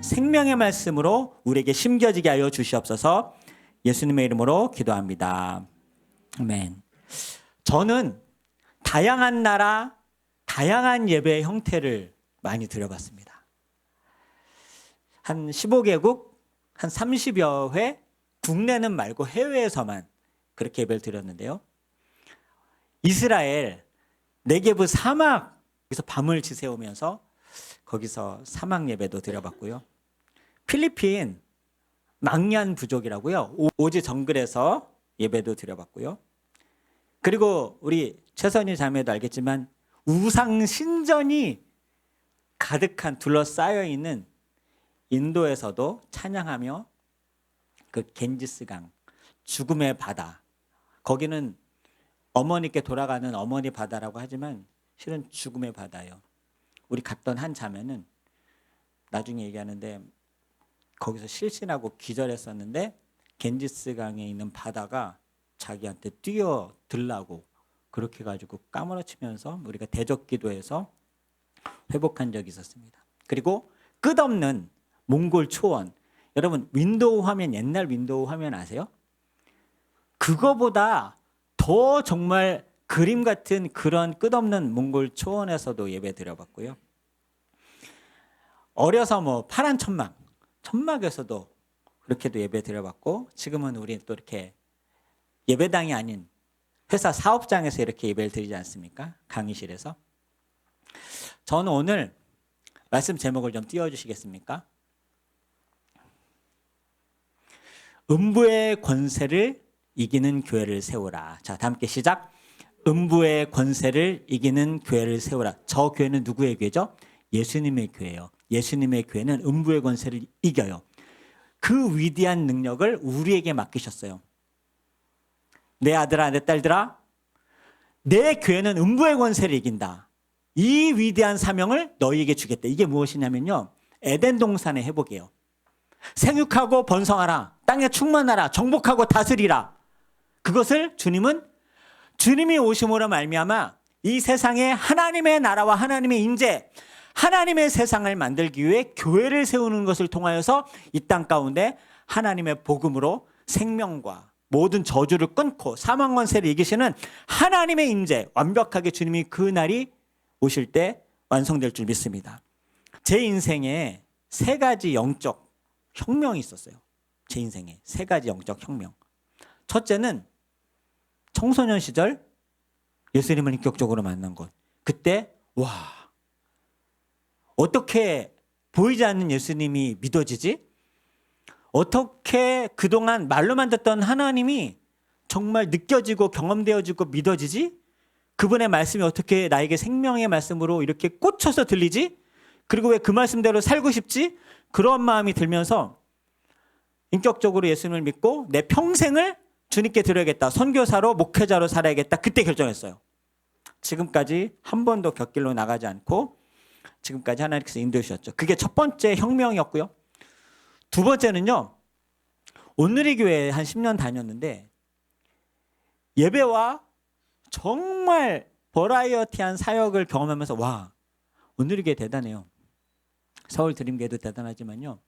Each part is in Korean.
생명의 말씀으로 우리에게 심겨지게 하여 주시옵소서. 예수님의 이름으로 기도합니다. 아멘. 저는 다양한 나라, 다양한 예배의 형태를 많이 드려봤습니다. 한 15개국, 한 30여 회, 국내는 말고 해외에서만 그렇게 예배를 드렸는데요. 이스라엘 네게브 사막에서 밤을 지새우면서 거기서 사막 예배도 드려봤고요. 필리핀 망얀 부족이라고요. 오지 정글에서 예배도 드려봤고요. 그리고 우리 최선희 자매도 알겠지만 우상 신전이 가득한 둘러싸여 있는 인도에서도 찬양하며 그 겐지스강, 죽음의 바다, 거기는 어머니께 돌아가는 어머니 바다라고 하지만 실은 죽음의 바다예요. 우리 갔던 한 자매는 나중에 얘기하는데 거기서 실신하고 기절했었는데 겐지스강에 있는 바다가 자기한테 뛰어들라고 그렇게 해가지고 까무러치면서 우리가 대적기도해서 회복한 적이 있었습니다. 그리고 끝없는 몽골 초원, 여러분 윈도우 화면, 옛날 윈도우 화면 아세요? 그거보다 더 정말 그림 같은 그런 끝없는 몽골 초원에서도 예배 드려봤고요. 어려서 뭐 파란 천막에서도 그렇게도 예배 드려봤고, 지금은 우리 또 이렇게 예배당이 아닌 회사 사업장에서 이렇게 예배를 드리지 않습니까? 강의실에서. 저는 오늘 말씀 제목을 좀 띄워주시겠습니까? 음부의 권세를 이기는 교회를 세우라. 자, 다 함께 시작. 음부의 권세를 이기는 교회를 세우라. 저 교회는 누구의 교회죠? 예수님의 교회예요. 예수님의 교회는 음부의 권세를 이겨요. 그 위대한 능력을 우리에게 맡기셨어요. 내 아들아, 내 딸들아, 내 교회는 음부의 권세를 이긴다. 이 위대한 사명을 너희에게 주겠다. 이게 무엇이냐면요, 에덴 동산의 회복이에요. 생육하고 번성하라, 땅에 충만하라, 정복하고 다스리라. 그것을 주님이 오심으로 말미암아 이 세상에 하나님의 나라와 하나님의 인재, 하나님의 세상을 만들기 위해 교회를 세우는 것을 통하여서 이 땅 가운데 하나님의 복음으로 생명과 모든 저주를 끊고 사망 권세를 이기시는 하나님의 인재, 완벽하게 주님이 그 날이 오실 때 완성될 줄 믿습니다. 제 인생에 세 가지 영적 혁명이 있었어요. 제 인생에 세 가지 영적 혁명. 첫째는 청소년 시절 예수님을 인격적으로 만난 것. 그때 와, 어떻게 보이지 않는 예수님이 믿어지지? 어떻게 그동안 말로만 듣던 하나님이 정말 느껴지고 경험되어지고 믿어지지? 그분의 말씀이 어떻게 나에게 생명의 말씀으로 이렇게 꽂혀서 들리지? 그리고 왜 그 말씀대로 살고 싶지? 그런 마음이 들면서 인격적으로 예수님을 믿고 내 평생을 주님께 드려야겠다. 선교사로 목회자로 살아야겠다. 그때 결정했어요. 지금까지 한 번도 곁길로 나가지 않고 지금까지 하나님께서 인도해 주셨죠. 그게 첫 번째 혁명이었고요. 두 번째는요, 온누리 교회에 한 10년 다녔는데 예배와 정말 버라이어티한 사역을 경험하면서 와, 온누리 교회 대단해요. 서울 드림교회도 대단하지만요,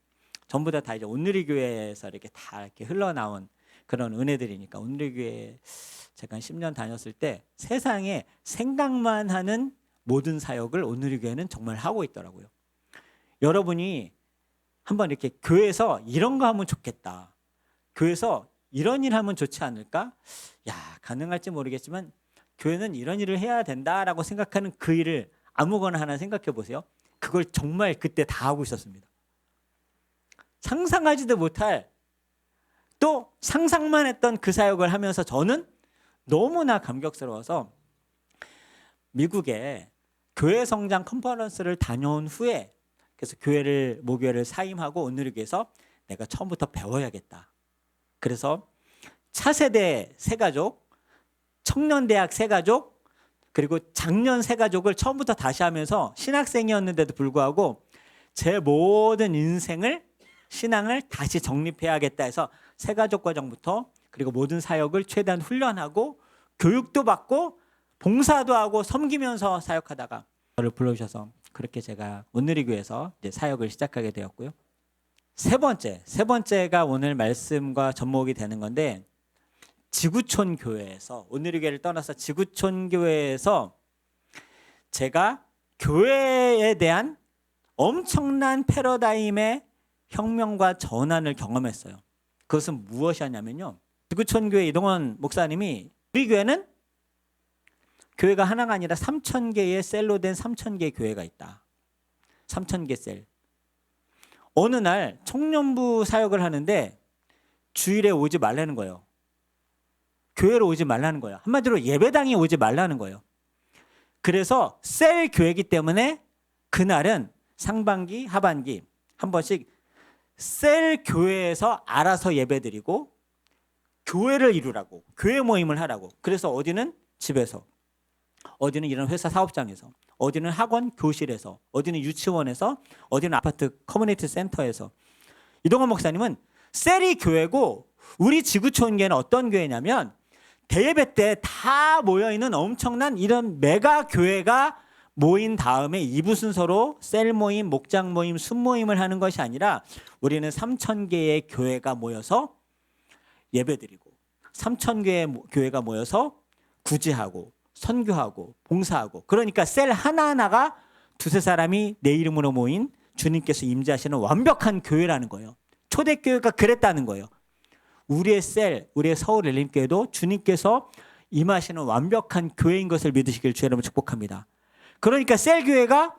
전부 다 이제 온누리 교회에서 이렇게 다 이렇게 흘러나온 그런 은혜들이니까 온누리 교회 제가 한 10년 다녔을 때 세상에 생각만 하는 모든 사역을 온누리 교회는 정말 하고 있더라고요. 여러분이 한번 이렇게 교회에서 이런 거 하면 좋겠다, 교회에서 이런 일 하면 좋지 않을까? 야, 가능할지 모르겠지만 교회는 이런 일을 해야 된다라고 생각하는 그 일을 아무거나 하나 생각해 보세요. 그걸 정말 그때 다 하고 있었습니다. 상상하지도 못할, 또 상상만 했던 그 사역을 하면서 저는 너무나 감격스러워서 미국에 교회 성장 컨퍼런스를 다녀온 후에, 그래서 모교회를 사임하고 온누리교회에서 내가 처음부터 배워야겠다. 그래서 차세대 세가족, 청년대학 세가족, 그리고 작년 세가족을 처음부터 다시 하면서 신학생이었는데도 불구하고 제 모든 신앙을 다시 정립해야겠다 해서 세가족 과정부터, 그리고 모든 사역을 최대한 훈련하고 교육도 받고 봉사도 하고 섬기면서 사역하다가 저를 불러주셔서 그렇게 제가 온누리교회에서 이제 사역을 시작하게 되었고요. 세 번째가 오늘 말씀과 접목이 되는 건데, 지구촌 교회에서, 온누리교회를 떠나서 지구촌 교회에서 제가 교회에 대한 엄청난 패러다임의 혁명과 전환을 경험했어요. 그것은 무엇이었냐면요, 지구촌 교회 이동원 목사님이 우리 교회는 교회가 하나가 아니라 3,000개의 셀로 된 3,000개의 교회가 있다. 3,000개 셀. 어느 날 청년부 사역을 하는데 주일에 오지 말라는 거예요. 교회로 오지 말라는 거예요. 한마디로 예배당에 오지 말라는 거예요. 그래서 셀 교회이기 때문에 그날은 상반기, 하반기 한 번씩 셀 교회에서 알아서 예배드리고 교회를 이루라고, 교회 모임을 하라고. 그래서 어디는 집에서, 어디는 이런 회사 사업장에서, 어디는 학원 교실에서, 어디는 유치원에서, 어디는 아파트 커뮤니티 센터에서. 이동원 목사님은 셀이 교회고, 우리 지구촌교회는 어떤 교회냐면 대예배 때 다 모여있는 엄청난 이런 메가 교회가 모인 다음에 2부 순서로 셀 모임, 목장 모임, 순 모임을 하는 것이 아니라 우리는 3,000개의 교회가 모여서 예배드리고 3,000개의 교회가 모여서 구제하고 선교하고 봉사하고, 그러니까 셀 하나하나가 두세 사람이 내 이름으로 모인 주님께서 임재하시는 완벽한 교회라는 거예요. 초대교회가 그랬다는 거예요. 우리의 셀, 우리의 서울 엘림교회도 주님께서 임하시는 완벽한 교회인 것을 믿으시길 주의 이름으로 축복합니다. 그러니까 셀 교회가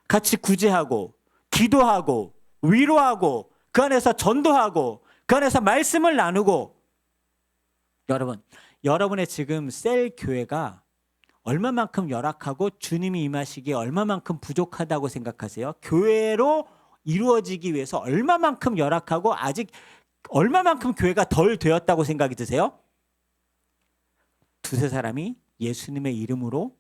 같이 구제하고 기도하고 위로하고 그 안에서 전도하고 그 안에서 말씀을 나누고, 여러분의 지금 셀 교회가 얼마만큼 열악하고 주님이 임하시기에 얼마만큼 부족하다고 생각하세요? 교회로 이루어지기 위해서 얼마만큼 열악하고 아직 얼마만큼 교회가 덜 되었다고 생각이 드세요? 두세 사람이 예수님의 이름으로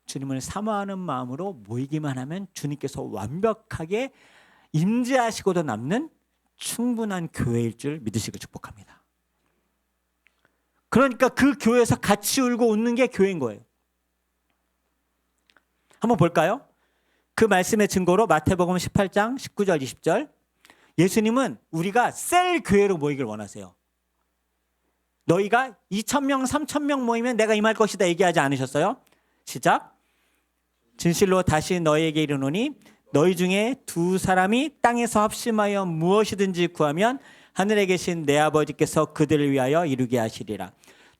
주님을 사모하는 마음으로 모이기만 하면 주님께서 완벽하게 임재하시고도 남는 충분한 교회일 줄 믿으시길 축복합니다. 그러니까 그 교회에서 같이 울고 웃는 게 교회인 거예요. 한번 볼까요? 그 말씀의 증거로 마태복음 18장 19절 20절, 예수님은 우리가 셀 교회로 모이길 원하세요. 너희가 2,000명 3,000명 모이면 내가 임할 것이다 얘기하지 않으셨어요? 시작. 진실로 다시 너희에게 이르노니 너희 중에 두 사람이 땅에서 합심하여 무엇이든지 구하면 하늘에 계신 내 아버지께서 그들을 위하여 이루게 하시리라.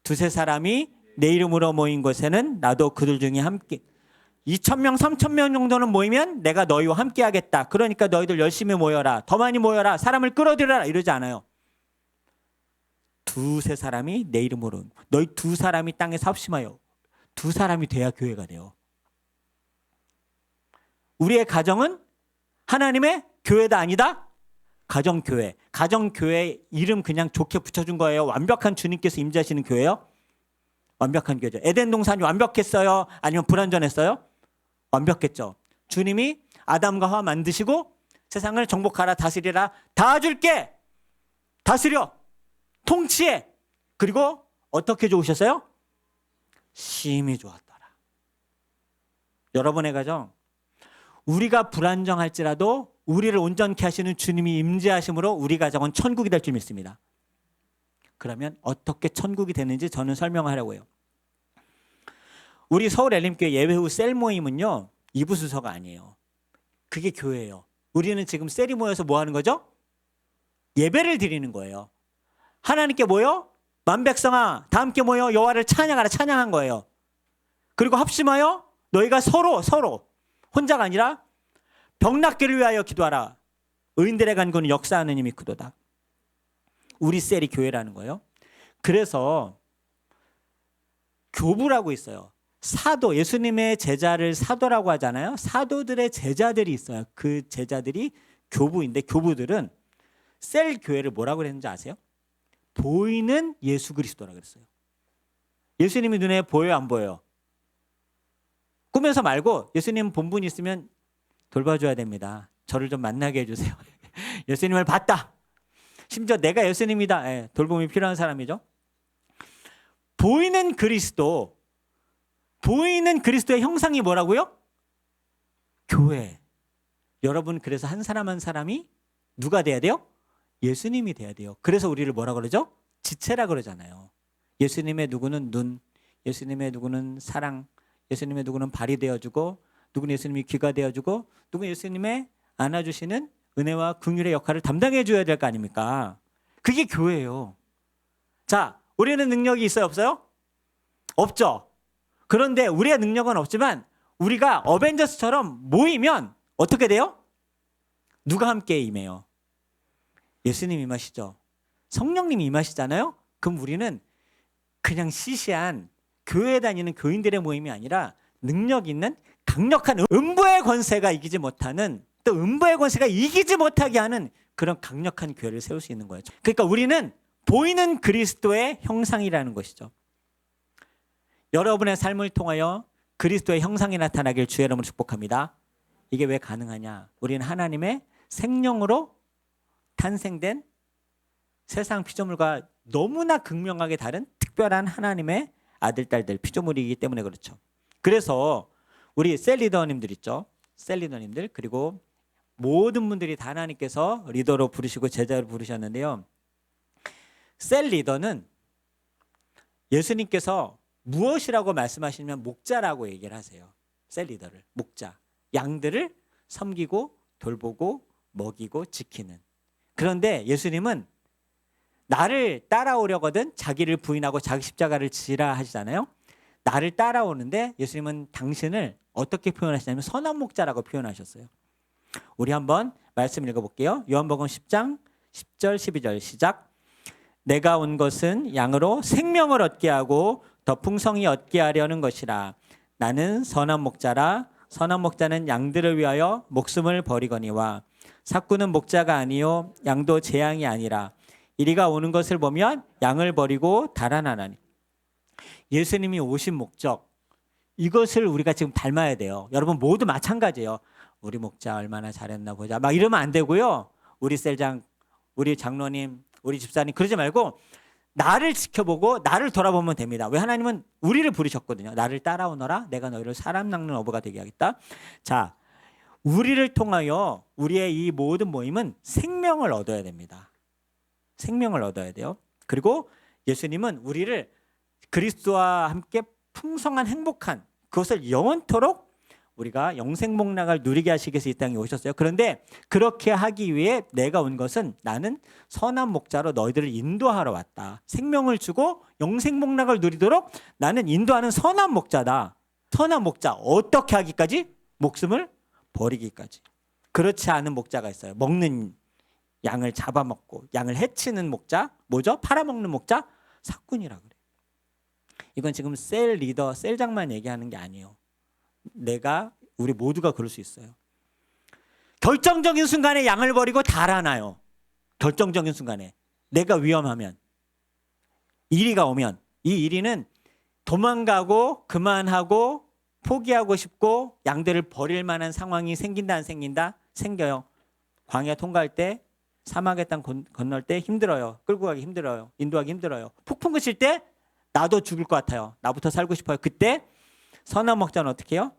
두세 사람이 내 이름으로 모인 곳에는 나도 그들 중에 함께, 2,000명 3,000명 정도는 모이면 내가 너희와 함께 하겠다. 그러니까 너희들 열심히 모여라, 더 많이 모여라, 사람을 끌어들여라 이러지 않아요. 두세 사람이 내 이름으로, 너희 두 사람이 땅에서 합심하여, 두 사람이 돼야 교회가 돼요. 우리의 가정은 하나님의 교회다 아니다? 가정교회. 가정교회 이름 그냥 좋게 붙여준 거예요? 완벽한 주님께서 임재하시는 교회요? 완벽한 교회죠. 에덴 동산이 완벽했어요? 아니면 불완전했어요? 완벽했죠. 주님이 아담과 하와 만드시고 세상을 정복하라, 다스리라, 다 줄게, 다스려, 통치해. 그리고 어떻게 좋으셨어요? 심히 좋았더라. 여러분의 가정, 우리가 불안정할지라도 우리를 온전케 하시는 주님이 임재하심으로 우리 가정은 천국이 될 줄 믿습니다. 그러면 어떻게 천국이 되는지 저는 설명하려고 해요. 우리 서울 엘림교회 예배 후 셀 모임은요, 2부 순서가 아니에요. 그게 교회예요. 우리는 지금 셀이 모여서 뭐 하는 거죠? 예배를 드리는 거예요. 하나님께 모여 만백성아 다 함께 모여 여호와를 찬양하라, 찬양한 거예요. 그리고 합심하여 너희가 서로 혼자가 아니라 병낫기를 위하여 기도하라. 의인들의 간구는 역사하는 힘이 크도다. 우리 셀이 교회라는 거예요. 그래서 교부라고 있어요. 사도, 예수님의 제자를 사도라고 하잖아요. 사도들의 제자들이 있어요. 그 제자들이 교부인데, 교부들은 셀 교회를 뭐라고 그랬는지 아세요? 보이는 예수 그리스도라고 그랬어요. 예수님이 눈에 보여요, 안 보여요? 꿈에서 말고 예수님 본분 있으면 돌봐줘야 됩니다. 저를 좀 만나게 해주세요. 예수님을 봤다. 심지어 내가 예수님이다. 예, 돌봄이 필요한 사람이죠. 보이는 그리스도, 보이는 그리스도의 형상이 뭐라고요? 교회. 여러분 그래서 한 사람 한 사람이 누가 돼야 돼요? 예수님이 돼야 돼요. 그래서 우리를 뭐라 그러죠? 지체라 그러잖아요. 예수님의 누구는 눈, 예수님의 누구는 사랑, 예수님의 누구는 발이 되어주고, 누구는 예수님이 귀가 되어주고, 누구는 예수님의 안아주시는 은혜와 긍휼의 역할을 담당해 줘야 될 거 아닙니까? 그게 교회예요. 자, 우리는 능력이 있어요, 없어요? 없죠. 그런데 우리의 능력은 없지만 우리가 어벤져스처럼 모이면 어떻게 돼요? 누가 함께 임해요? 예수님 임하시죠. 성령님 임하시잖아요. 그럼 우리는 그냥 시시한 교회 다니는 교인들의 모임이 아니라 능력 있는 강력한 음부의 권세가 이기지 못하는, 또 음부의 권세가 이기지 못하게 하는 그런 강력한 교회를 세울 수 있는 거예요. 그러니까 우리는 보이는 그리스도의 형상이라는 것이죠. 여러분의 삶을 통하여 그리스도의 형상이 나타나길 주의 이름으로 축복합니다. 이게 왜 가능하냐? 우리는 하나님의 생명으로 탄생된 세상 피조물과 너무나 극명하게 다른 특별한 하나님의 아들, 딸들, 피조물이기 때문에 그렇죠. 그래서 우리 셀 리더님들 있죠. 셀 리더님들, 그리고 모든 분들이 다 하나님께서 리더로 부르시고 제자로 부르셨는데요. 셀 리더는 예수님께서 무엇이라고 말씀하시면 목자라고 얘기를 하세요. 셀 리더를. 목자. 양들을 섬기고 돌보고 먹이고 지키는. 그런데 예수님은 나를 따라오려거든 자기를 부인하고 자기 십자가를 지라 하시잖아요. 나를 따라오는데 예수님은 당신을 어떻게 표현하시냐면 선한 목자라고 표현하셨어요. 우리 한번 말씀 읽어볼게요. 요한복음 10장 10절 12절 시작. 내가 온 것은 양으로 생명을 얻게 하고 더 풍성히 얻게 하려는 것이라. 나는 선한 목자라. 선한 목자는 양들을 위하여 목숨을 버리거니와. 삭구는 목자가 아니요 양도 제 양이 아니라. 이리가 오는 것을 보면 양을 버리고 달아나나니. 예수님이 오신 목적, 이것을 우리가 지금 닮아야 돼요. 여러분 모두 마찬가지예요. 우리 목자 얼마나 잘했나 보자 막 이러면 안 되고요. 우리 셀장, 우리 장로님, 우리 집사님 그러지 말고 나를 지켜보고 나를 돌아보면 됩니다. 왜? 하나님은 우리를 부르셨거든요. 나를 따라오너라. 내가 너희를 사람 낚는 어부가 되게 하겠다. 자, 우리를 통하여 우리의 이 모든 모임은 생명을 얻어야 됩니다. 생명을 얻어야 돼요. 그리고 예수님은 우리를 그리스도와 함께 풍성한 행복한 그것을 영원토록 우리가 영생복락을 누리게 하시기 위해서 이 땅에 오셨어요. 그런데 그렇게 하기 위해 내가 온 것은 나는 선한 목자로 너희들을 인도하러 왔다. 생명을 주고 영생복락을 누리도록 나는 인도하는 선한 목자다. 선한 목자 어떻게 하기까지? 목숨을 버리기까지. 그렇지 않은 목자가 있어요. 먹는 양을 잡아먹고 양을 해치는 목자. 뭐죠? 팔아먹는 목자? 삭군이라 그래요. 이건 지금 셀 리더, 셀장만 얘기하는 게 아니에요. 우리 모두가 그럴 수 있어요. 결정적인 순간에 양을 버리고 달아나요. 결정적인 순간에 내가 위험하면, 이리가 오면, 이 이리는 도망가고 그만하고 포기하고 싶고 양들을 버릴 만한 상황이 생긴다 안 생긴다? 생겨요. 광야 통과할 때, 사막의 땅 건널 때 힘들어요. 끌고 가기 힘들어요. 인도하기 힘들어요. 폭풍 그칠 때 나도 죽을 것 같아요. 나부터 살고 싶어요. 그때 선한 목자는 어떻게 해요?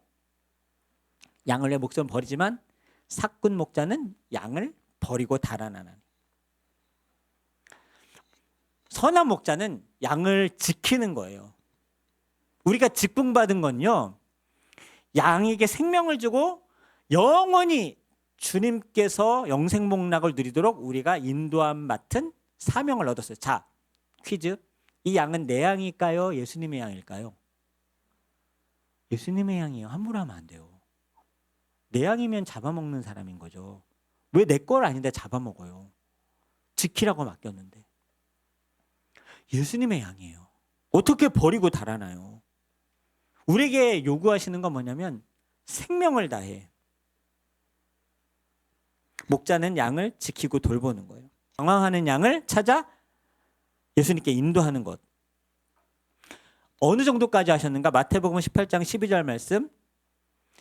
양을 내 목숨을 버리지만 삭군 목자는 양을 버리고 달아나는. 선한 목자는 양을 지키는 거예요. 우리가 직분받은 건요, 양에게 생명을 주고 영원히 주님께서 영생복락을 누리도록 우리가 인도함 맡은 사명을 얻었어요. 자, 퀴즈. 이 양은 내 양일까요? 예수님의 양일까요? 예수님의 양이에요. 함부로 하면 안 돼요. 내 양이면 잡아먹는 사람인 거죠. 왜 내 걸 아닌데 잡아먹어요? 지키라고 맡겼는데. 예수님의 양이에요. 어떻게 버리고 달아나요? 우리에게 요구하시는 건 뭐냐면 생명을 다해. 목자는 양을 지키고 돌보는 거예요. 방황하는 양을 찾아 예수님께 인도하는 것. 어느 정도까지 하셨는가? 마태복음 18장 12절 말씀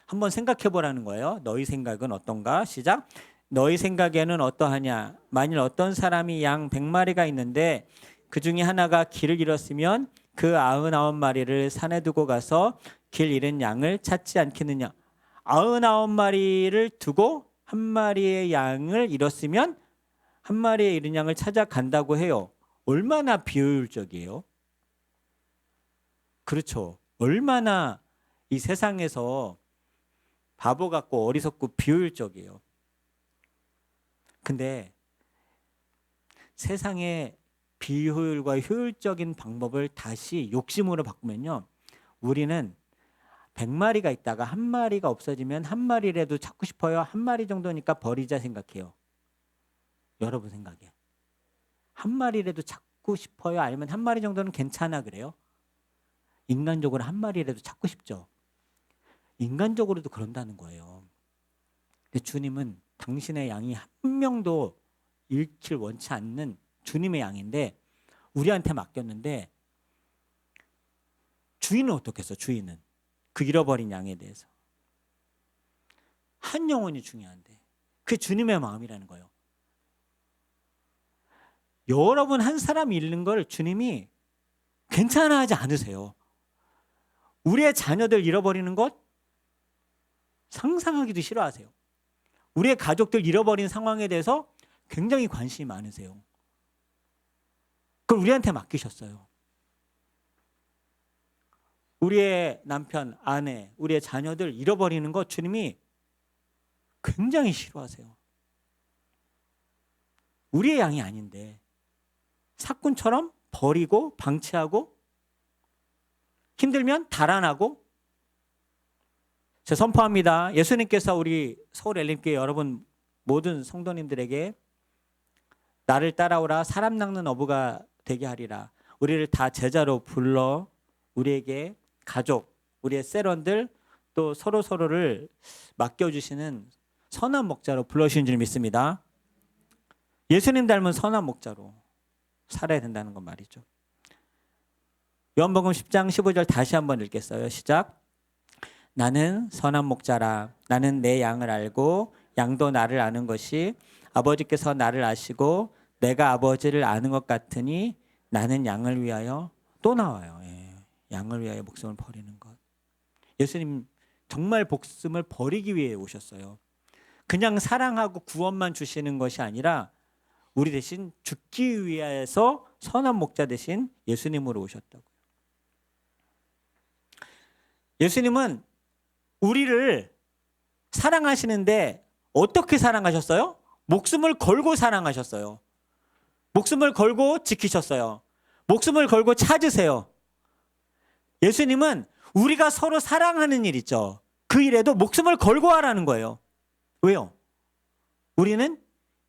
한번 생각해 보라는 거예요. 너희 생각은 어떤가? 시작. 너희 생각에는 어떠하냐? 만일 어떤 사람이 양 100마리가 있는데 그 중에 하나가 길을 잃었으면 그 99마리를 산에 두고 가서 길 잃은 양을 찾지 않겠느냐? 99마리를 두고 한 마리의 양을 잃었으면 한 마리의 잃은 양을 찾아간다고 해요. 얼마나 비효율적이에요? 그렇죠. 얼마나 이 세상에서 바보 같고 어리석고 비효율적이에요. 근데 세상의 비효율과 효율적인 방법을 다시 욕심으로 바꾸면요, 우리는 100마리가 있다가 한 마리가 없어지면 한 마리라도 찾고 싶어요. 한 마리 정도니까 버리자 생각해요. 여러분 생각에 한 마리라도 찾고 싶어요? 아니면 한 마리 정도는 괜찮아 그래요? 인간적으로 한 마리라도 찾고 싶죠. 인간적으로도 그런다는 거예요. 근데 주님은 당신의 양이 한 명도 잃길 원치 않는 주님의 양인데 우리한테 맡겼는데, 주인은 어떻겠어? 주인은 그 잃어버린 양에 대해서 한 영혼이 중요한데 그게 주님의 마음이라는 거예요. 여러분 한 사람이 잃는 걸 주님이 괜찮아하지 않으세요. 우리의 자녀들 잃어버리는 것 상상하기도 싫어하세요. 우리의 가족들 잃어버린 상황에 대해서 굉장히 관심이 많으세요. 그걸 우리한테 맡기셨어요. 우리의 남편, 아내, 우리의 자녀들 잃어버리는 것 주님이 굉장히 싫어하세요. 우리의 양이 아닌데 사꾼처럼 버리고 방치하고 힘들면 달아나고. 제가 선포합니다. 예수님께서 우리 서울 엘림교회 여러분 모든 성도님들에게 나를 따라오라 사람 낚는 어부가 되게 하리라. 우리를 다 제자로 불러 우리에게 가족, 우리의 세런들 또 서로를 맡겨주시는 선한 목자로 불러주신 줄 믿습니다. 예수님 닮은 선한 목자로 살아야 된다는 건 말이죠. 요한복음 10장 15절 다시 한번 읽겠어요. 시작. 나는 선한 목자라. 나는 내 양을 알고 양도 나를 아는 것이 아버지께서 나를 아시고 내가 아버지를 아는 것 같으니 나는 양을 위하여 또 나와요. 양을 위하여 목숨을 버리는 것. 예수님 정말 목숨을 버리기 위해 오셨어요. 그냥 사랑하고 구원만 주시는 것이 아니라 우리 대신 죽기 위해서 선한 목자 대신 예수님으로 오셨다고요. 예수님은 우리를 사랑하시는데 어떻게 사랑하셨어요? 목숨을 걸고 사랑하셨어요. 목숨을 걸고 지키셨어요. 목숨을 걸고 찾으세요. 예수님은 우리가 서로 사랑하는 일 있죠. 그 일에도 목숨을 걸고 하라는 거예요. 왜요? 우리는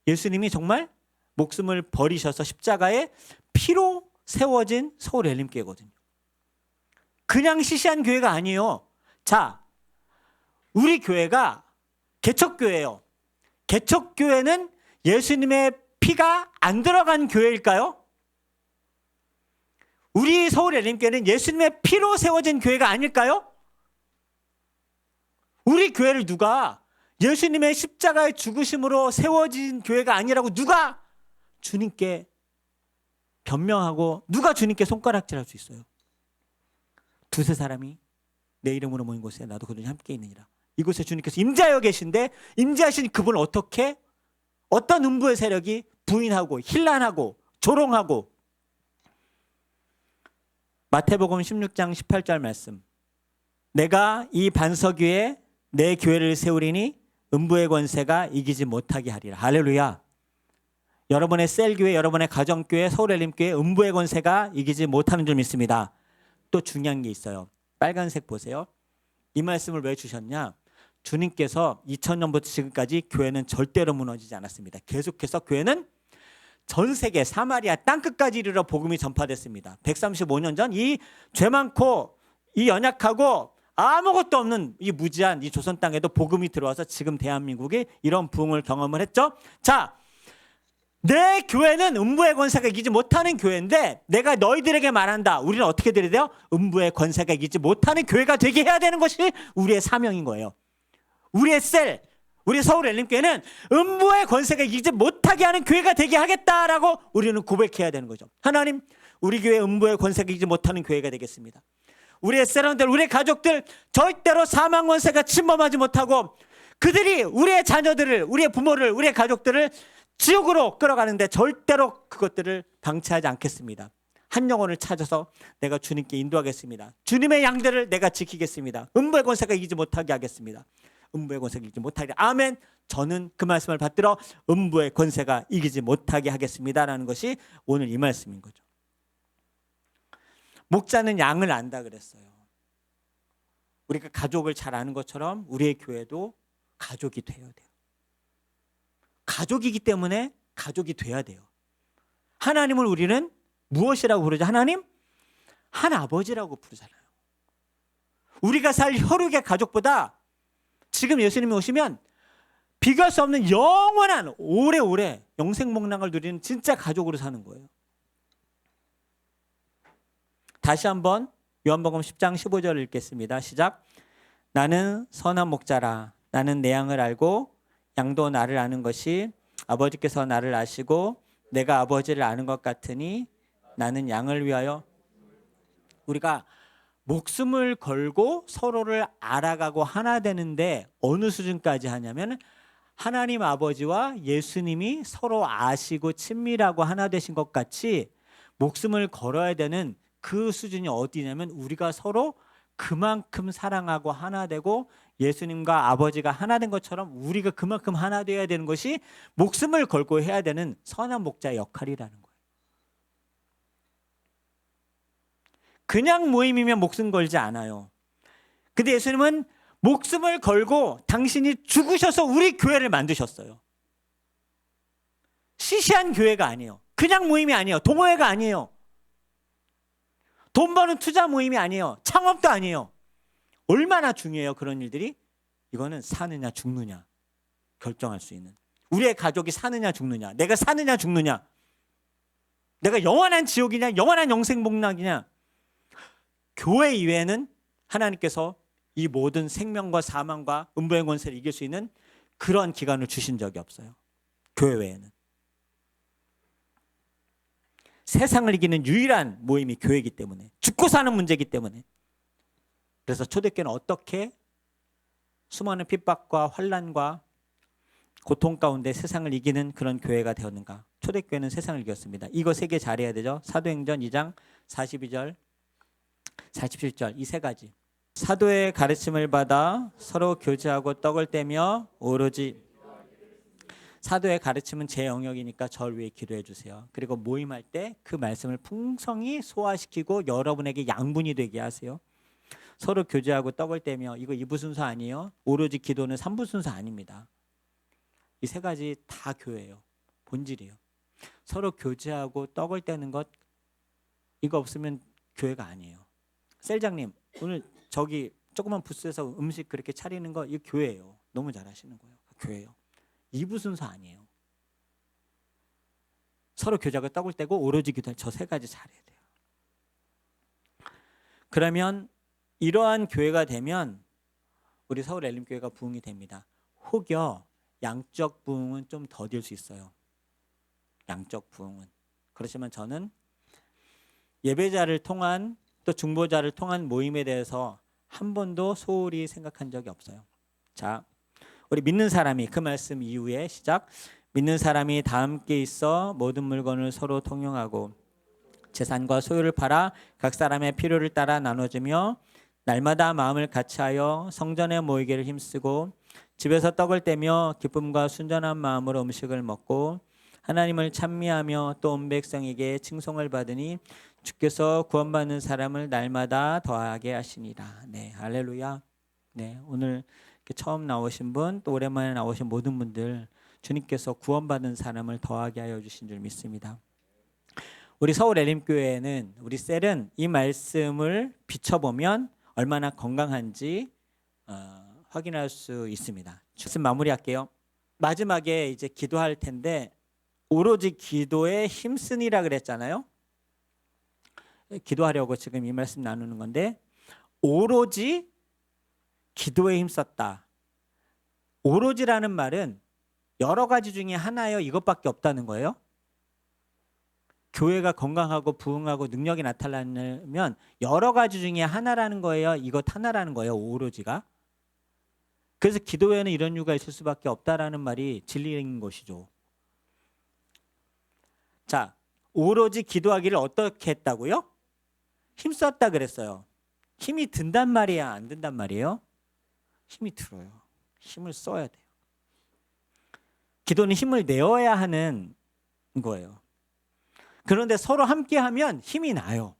예수님이 정말 목숨을 버리셔서 십자가에 피로 세워진 서울 엘림교회거든요. 그냥 시시한 교회가 아니에요. 자, 우리 교회가 개척교회예요. 개척교회는 예수님의 피가 안 들어간 교회일까요? 우리 서울 엘림교회는 예수님의 피로 세워진 교회가 아닐까요? 우리 교회를 누가 예수님의 십자가의 죽으심으로 세워진 교회가 아니라고 누가 주님께 변명하고 누가 주님께 손가락질할 수 있어요? 두세 사람이 내 이름으로 모인 곳에 나도 그들이 함께 있느니라. 이곳에 주님께서 임재하여 계신데 임재하신 그분을 어떻게 어떤 음부의 세력이 부인하고 힐난하고 조롱하고. 마태복음 16장 18절 말씀. 내가 이 반석 위에 내 교회를 세우리니 음부의 권세가 이기지 못하게 하리라. 할렐루야. 여러분의 셀교회, 여러분의 가정교회, 서울엘림교회 음부의 권세가 이기지 못하는 줄 믿습니다. 또 중요한 게 있어요. 빨간색 보세요. 이 말씀을 왜 주셨냐? 주님께서 2000년부터 지금까지 교회는 절대로 무너지지 않았습니다. 계속해서 교회는 전 세계 사마리아 땅끝까지 이르러 복음이 전파됐습니다. 135년 전 이 죄 많고 이 연약하고 아무것도 없는 이 무지한 이 조선 땅에도 복음이 들어와서 지금 대한민국이 이런 부흥을 경험을 했죠. 자, 내 교회는 음부의 권세가 이기지 못하는 교회인데 내가 너희들에게 말한다. 우리는 어떻게 드려야 돼요? 음부의 권세가 이기지 못하는 교회가 되게 해야 되는 것이 우리의 사명인 거예요. 우리의 셀, 우리 서울 엘림교회는 음부의 권세가 이기지 못하게 하는 교회가 되게 하겠다라고 우리는 고백해야 되는 거죠. 하나님, 우리 교회 음부의 권세가 이기지 못하는 교회가 되겠습니다. 우리의 세런들, 우리의 가족들 절대로 사망 권세가 침범하지 못하고 그들이 우리의 자녀들을, 우리의 부모를, 우리의 가족들을 지옥으로 끌어가는데 절대로 그것들을 방치하지 않겠습니다. 한 영혼을 찾아서 내가 주님께 인도하겠습니다. 주님의 양들을 내가 지키겠습니다. 음부의 권세가 이기지 못하게 하겠습니다. 음부의 권세가 이기지 못하게. 아멘. 저는 그 말씀을 받들어 음부의 권세가 이기지 못하게 하겠습니다라는 것이 오늘 이 말씀인 거죠. 목자는 양을 안다 그랬어요. 우리가 가족을 잘 아는 것처럼 우리의 교회도 가족이 되어야 돼요. 가족이기 때문에 가족이 돼야 돼요. 하나님을 우리는 무엇이라고 부르죠? 하나님? 한 아버지라고 부르잖아요. 우리가 살 혈육의 가족보다 지금 예수님이 오시면 비교할 수 없는 영원한 오래오래 영생목락을 누리는 진짜 가족으로 사는 거예요. 다시 한번 요한복음 10장 15절을 읽겠습니다. 시작. 나는 선한 목자라. 나는 내 양을 알고 양도 나를 아는 것이 아버지께서 나를 아시고 내가 아버지를 아는 것 같으니 나는 양을 위하여. 우리가 목숨을 걸고 서로를 알아가고 하나 되는데 어느 수준까지 하냐면 하나님 아버지와 예수님이 서로 아시고 친밀하고 하나 되신 것 같이 목숨을 걸어야 되는 그 수준이 어디냐면 우리가 서로 그만큼 사랑하고 하나 되고 예수님과 아버지가 하나 된 것처럼 우리가 그만큼 하나 되어야 되는 것이 목숨을 걸고 해야 되는 선한 목자의 역할이라는 거예요. 그냥 모임이면 목숨 걸지 않아요. 근데 예수님은 목숨을 걸고 당신이 죽으셔서 우리 교회를 만드셨어요. 시시한 교회가 아니에요. 그냥 모임이 아니에요. 동호회가 아니에요. 돈 버는 투자 모임이 아니에요. 창업도 아니에요. 얼마나 중요해요, 그런 일들이? 이거는 사느냐 죽느냐 결정할 수 있는. 우리의 가족이 사느냐 죽느냐, 내가 사느냐 죽느냐, 내가 영원한 지옥이냐 영원한 영생복락이냐. 교회 이외에는 하나님께서 이 모든 생명과 사망과 음부의 권세를 이길 수 있는 그런 기간을 주신 적이 없어요. 교회 외에는. 세상을 이기는 유일한 모임이 교회이기 때문에, 죽고 사는 문제이기 때문에. 그래서 초대교회는 어떻게 수많은 핍박과 환난과 고통 가운데 세상을 이기는 그런 교회가 되었는가? 초대교회는 세상을 이겼습니다. 이거 세 개 잘해야 되죠. 사도행전 2장 42절 47절 이 세 가지. 사도의 가르침을 받아 서로 교제하고 떡을 떼며 오로지. 사도의 가르침은 제 영역이니까 저를 위해 기도해 주세요. 그리고 모임할 때 그 말씀을 풍성히 소화시키고 여러분에게 양분이 되게 하세요. 서로 교제하고 떡을 떼며, 이거 2부 순서 아니에요. 오로지 기도는 3부 순서 아닙니다. 이 세 가지 다 교회예요. 본질이에요. 서로 교제하고 떡을 떼는 것, 이거 없으면 교회가 아니에요. 셀장님 오늘 저기 조그만 부스에서 음식 그렇게 차리는 거, 이거 교회예요. 너무 잘하시는 거예요. 교회예요. 2부 순서 아니에요. 서로 교제하고 떡을 떼고 오로지 기도할 저 세 가지 잘해야 돼요. 그러면 이러한 교회가 되면 우리 서울 엘림교회가 부흥이 됩니다. 혹여 양적 부흥은 좀 더딜 수 있어요. 양적 부흥은. 그렇지만 저는 예배자를 통한 또 중보자를 통한 모임에 대해서 한 번도 소홀히 생각한 적이 없어요. 자, 우리 믿는 사람이 그 말씀 이후에 시작. 믿는 사람이 다 함께 있어 모든 물건을 서로 통용하고 재산과 소유를 팔아 각 사람의 필요를 따라 나눠주며 날마다 마음을 같이하여 성전에 모이기를 힘쓰고 집에서 떡을 떼며 기쁨과 순전한 마음으로 음식을 먹고 하나님을 찬미하며 또 온 백성에게 칭송을 받으니 주께서 구원받는 사람을 날마다 더하게 하시니라. 네, 할렐루야. 네, 오늘 처음 나오신 분, 또 오랜만에 나오신 모든 분들, 주님께서 구원받은 사람을 더하게 하여 주신 줄 믿습니다. 우리 서울 엘림교회는, 우리 셀은 이 말씀을 비춰보면 얼마나 건강한지 확인할 수 있습니다. 말씀 마무리할게요. 마지막에 이제 기도할 텐데 오로지 기도에 힘쓰니라 그랬잖아요. 기도하려고 지금 이 말씀 나누는 건데, 오로지 기도에 힘썼다. 오로지라는 말은 여러 가지 중에 하나요, 이것밖에 없다는 거예요. 교회가 건강하고 부흥하고 능력이 나타나려면 여러 가지 중에 하나라는 거예요. 이것 하나라는 거예요. 오로지가. 그래서 기도에는 이런 이유가 있을 수밖에 없다라는 말이 진리인 것이죠. 자, 오로지 기도하기를 어떻게 했다고요? 힘썼다 그랬어요. 힘이 든단 말이야, 안 든단 말이에요? 힘이 들어요. 힘을 써야 돼요. 기도는 힘을 내어야 하는 거예요. 그런데 서로 함께하면 힘이 나요.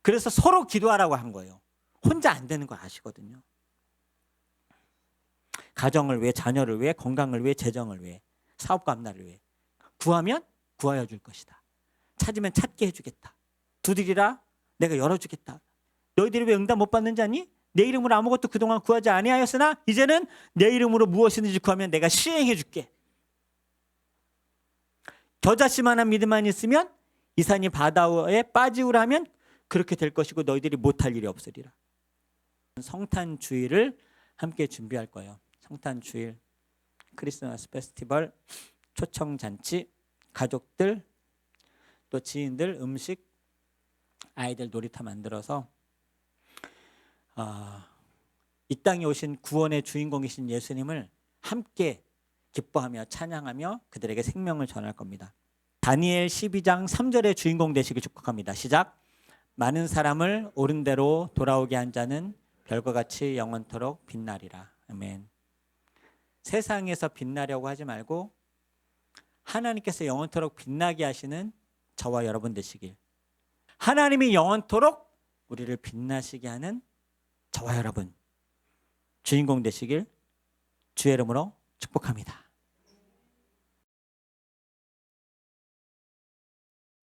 그래서 서로 기도하라고 한 거예요. 혼자 안 되는 거 아시거든요. 가정을 위해, 자녀를 위해, 건강을 위해, 재정을 위해, 사업 감사를 위해. 구하면 구하여 줄 것이다. 찾으면 찾게 해주겠다. 두드리라 내가 열어주겠다. 너희들이 왜 응답 못 받는지 아니? 내 이름으로 아무것도 그동안 구하지 아니하였으나 이제는 내 이름으로 무엇이든지 구하면 내가 시행해 줄게. 겨자씨만한 믿음만 있으면 이 산이 바다에 빠지우라 하면 그렇게 될 것이고 너희들이 못할 일이 없으리라. 성탄 주일을 함께 준비할 거예요. 성탄 주일, 크리스마스 페스티벌, 초청 잔치, 가족들, 또 지인들, 음식, 아이들 놀이터 만들어서 이 땅에 오신 구원의 주인공이신 예수님을 함께 기뻐하며 찬양하며 그들에게 생명을 전할 겁니다. 다니엘 12장 3절의 주인공 되시길 축복합니다. 시작. 많은 사람을 옳은 대로 돌아오게 한 자는 별과 같이 영원토록 빛나리라. 아멘. 세상에서 빛나려고 하지 말고 하나님께서 영원토록 빛나게 하시는 저와 여러분 되시길. 하나님이 영원토록 우리를 빛나시게 하는 저와 여러분 주인공 되시길 주의 이름으로 축복합니다.